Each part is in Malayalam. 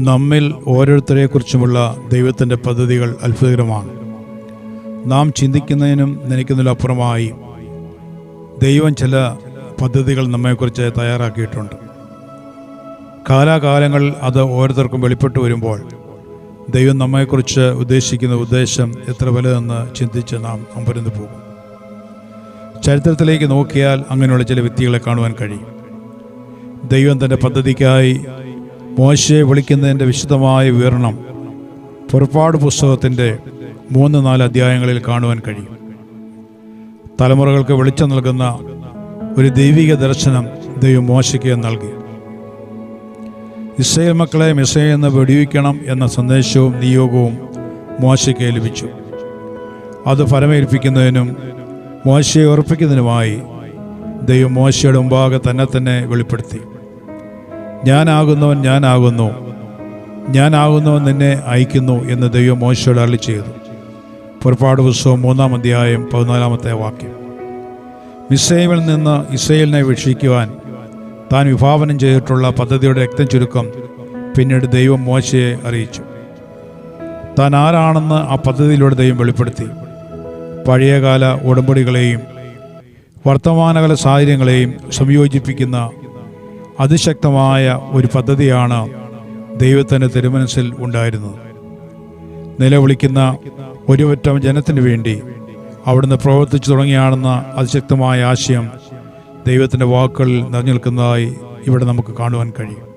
നമ്മിൽ ഓരോരുത്തരെക്കുറിച്ചുമുള്ള ദൈവത്തിൻ്റെ പദ്ധതികൾ അത്ഭുതകരമാണ്. നാം ചിന്തിക്കുന്നതിനും നനയ്ക്കുന്നതിനും അപ്പുറമായി ദൈവം ചില പദ്ധതികൾ നമ്മെക്കുറിച്ച് തയ്യാറാക്കിയിട്ടുണ്ട്. കാലാകാലങ്ങളിൽ അത് ഓരോരുത്തർക്കും വെളിപ്പെട്ടു വരുമ്പോൾ ദൈവം നമ്മെക്കുറിച്ച് ഉദ്ദേശിക്കുന്ന ഉദ്ദേശം എത്ര വലുതെന്ന് ചിന്തിച്ച് നാം അമ്പരന്ന് പോകും. ചരിത്രത്തിലേക്ക് നോക്കിയാൽ അങ്ങനെയുള്ള ചില വ്യക്തികളെ കാണുവാൻ കഴിയും. ദൈവം തൻ്റെ പദ്ധതിക്കായി മോശയെ വിളിക്കുന്നതിൻ്റെ വിശദമായ വിവരണം പുറപ്പാട് പുസ്തകത്തിൻ്റെ 3-4 അധ്യായങ്ങളിൽ കാണുവാൻ കഴിയും. തലമുറകൾക്ക് വെളിച്ചം നൽകുന്ന ഒരു ദൈവിക ദർശനം ദൈവം മോശയ്ക്ക് നൽകി. ഇസ്രായേൽ മക്കളെ മിസ്രയീമിൽ നിന്ന് വെടിവെക്കണം എന്ന സന്ദേശവും നിയോഗവും മോശയ്ക്ക് ലഭിച്ചു. അത് ഫലമേൽപ്പിക്കുന്നതിനും മോശയെ ഉറപ്പിക്കുന്നതിനുമായി ദൈവം മോശയുടെ മുമ്പാകെ തന്നെ വെളിപ്പെടുത്തി. ഞാനാകുന്നവൻ ഞാനാകുന്നവൻ നിന്നെ അയക്കുന്നു എന്ന് ദൈവം മോശയോട് അരുളി ചെയ്തു. പുറപ്പാട് പുസ്തകം 3-ാം അധ്യായം 14-ാമത്തെ വാക്യം. മിസ്രയീമിൽ നിന്ന് ഇസ്രായേലിനെ രക്ഷിക്കുവാൻ താൻ വിഭാവനം ചെയ്തിട്ടുള്ള പദ്ധതിയുടെ രക്തം ചുരുക്കം പിന്നീട് ദൈവം മോശയെ അറിയിച്ചു. താൻ ആരാണെന്ന് ആ പദ്ധതിയിലൂടെ ദൈവം വെളിപ്പെടുത്തി. പഴയകാല ഉടമ്പടികളെയും വർത്തമാനകാല സാഹചര്യങ്ങളെയും സംയോജിപ്പിക്കുന്ന അതിശക്തമായ ഒരു പദ്ധതിയാണ് ദൈവത്തിൻ്റെ തിരുമനസ്സിൽ ഉണ്ടായിരുന്നത്. നിലവിളിക്കുന്ന ഒരുപറ്റം ജനത്തിനു വേണ്ടി അവിടുന്ന് പ്രവർത്തിച്ചു തുടങ്ങിയാണെന്ന അതിശക്തമായ ആശയം ദൈവത്തിൻ്റെ വാക്കുകളിൽ നിറഞ്ഞു നിൽക്കുന്നതായി ഇവിടെ നമുക്ക് കാണുവാൻ കഴിയും.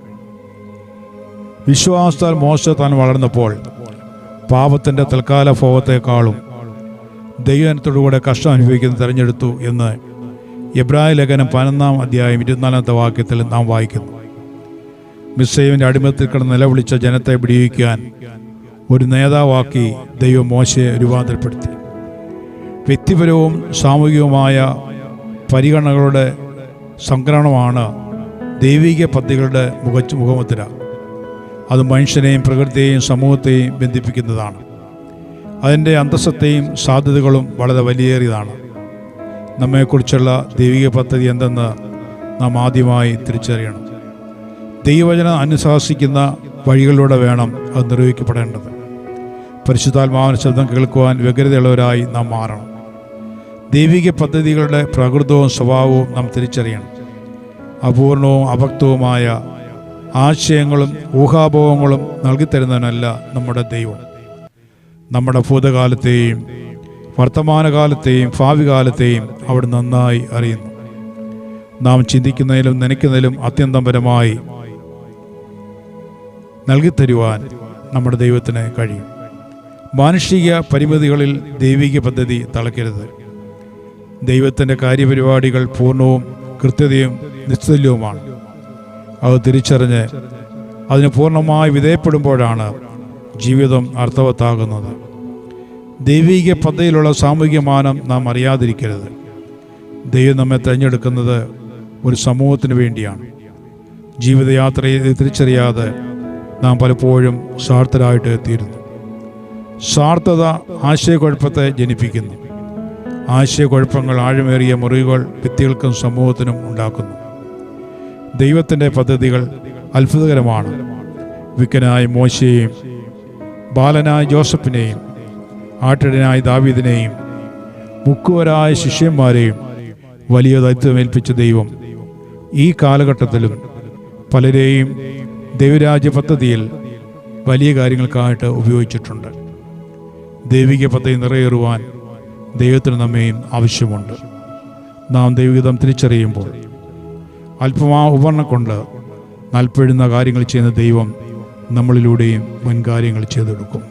വിശ്വാസത്താൽ മോശ താൻ വളർന്നപ്പോൾ പാപത്തിൻ്റെ തൽക്കാല ഭോഗത്തെക്കാളും ദൈവജനത്തോടുകൂടെ കഷ്ടം അനുഭവിക്കുന്നത് തിരഞ്ഞെടുത്തു എന്ന് എബ്രായ ലേഖനം 11-ാം അധ്യായം 24-ാമത്തെ വാക്യത്തിൽ നാം വായിക്കുന്നു. മിസ്രയീമിൻ്റെ അടിമത്തിൽ കിടന്ന് നിലവിളിച്ച ജനത്തെ വിടിയിക്കാൻ ഒരു നേതാവാക്കി ദൈവം മോശയെ രൂപാന്തരപ്പെടുത്തി. വ്യക്തിപരവും സാമൂഹികവുമായ പരിഗണനകളുടെ സംഗ്രഹണമാണ് ദൈവിക പദ്ധതികളുടെ മുഖമുദ്ര. അത് മനുഷ്യനെയും പ്രകൃതിയെയും സമൂഹത്തെയും ബന്ധിപ്പിക്കുന്നതാണ്. അതിൻ്റെ അന്തസ്സത്തെയും സാധ്യതകളും വളരെ വലിയേറിയതാണ്. നമ്മെക്കുറിച്ചുള്ള ദൈവിക പദ്ധതി എന്തെന്ന് നാം ആദ്യമായി തിരിച്ചറിയണം. ദൈവവചനം അനുശാസിക്കുന്ന വഴികളിലൂടെ വേണം അത് നിർവഹിക്കപ്പെടേണ്ടത്. പരിശുദ്ധാത്മാവിന്റെ ശബ്ദം കേൾക്കുവാൻ വ്യഗ്രതയുള്ളവരായി നാം മാറണം. ദൈവിക പദ്ധതികളുടെ പ്രകൃതവും സ്വഭാവവും നാം തിരിച്ചറിയണം. അപൂർണവും അഭക്തവുമായ ആശയങ്ങളും ഊഹാഭോഗങ്ങളും നൽകിത്തരുന്നതിനല്ല നമ്മുടെ ദൈവം. നമ്മുടെ ഭൂതകാലത്തെയും വർത്തമാനകാലത്തെയും ഭാവി കാലത്തെയും അവിടെ നന്നായി അറിയുന്നു. നാം ചിന്തിക്കുന്നതിലും നനയ്ക്കുന്നതിലും അത്യന്തപരമായി നൽകിത്തരുവാൻ നമ്മുടെ ദൈവത്തിന് കഴിയും. മാനുഷിക പരിമിതികളിൽ ദൈവിക പദ്ധതി തളയ്ക്കരുത്. ദൈവത്തിൻ്റെ കാര്യപരിപാടികൾ പൂർണ്ണവും കൃത്യതയും നിശ്ചല്യവുമാണ്. അത് തിരിച്ചറിഞ്ഞ് അതിന് പൂർണ്ണമായി വിധേയപ്പെടുമ്പോഴാണ് ജീവിതം അർത്ഥവത്താകുന്നത്. ദൈവിക പദ്ധതിയിലുള്ള സാമൂഹിക മാനം നാം അറിയാതിരിക്കരുത്. ദൈവം നമ്മെ തിരഞ്ഞെടുക്കുന്നത് ഒരു സമൂഹത്തിന് വേണ്ടിയാണ്. ജീവിതയാത്രയെ തിരിച്ചറിയാതെ നാം പലപ്പോഴും സ്വാർത്ഥരായിട്ട് തീരുന്നു. സ്വാർത്ഥത ആശയക്കുഴപ്പത്തെ ജനിപ്പിക്കുന്നു. ആശയക്കുഴപ്പങ്ങൾ ആഴമേറിയ മുറിവുകൾ വ്യക്തികൾക്കും സമൂഹത്തിനും ഉണ്ടാക്കുന്നു. ദൈവത്തിൻ്റെ പദ്ധതികൾ അത്ഭുതകരമാണ്. വിക്കനായ മോശയെയും ബാലനായ ജോസഫിനെയും ആട്ടിടനായ ദാവീദിനെയും മുക്കുവരായ ശിഷ്യന്മാരെയും വലിയ ദൈത്വമേൽപ്പിച്ച ദൈവം ഈ കാലഘട്ടത്തിലും പലരെയും ദൈവരാജ്യ പദ്ധതിയിൽ വലിയ കാര്യങ്ങൾക്കായിട്ട് ഉപയോഗിച്ചിട്ടുണ്ട്. ദൈവിക പദ്ധതി നിറവേറുവാൻ ദൈവത്തിന് നമ്മയും ആവശ്യമുണ്ട്. നാം ദൈവഹിതം തിരിച്ചറിയുമ്പോൾ ഉപകരണം കൊണ്ട് നൽപ്പെടുന്ന കാര്യങ്ങൾ ചെയ്യുന്ന ദൈവം നമ്മളിലൂടെയും മുൻകാര്യങ്ങൾ ചെയ്തെടുക്കും.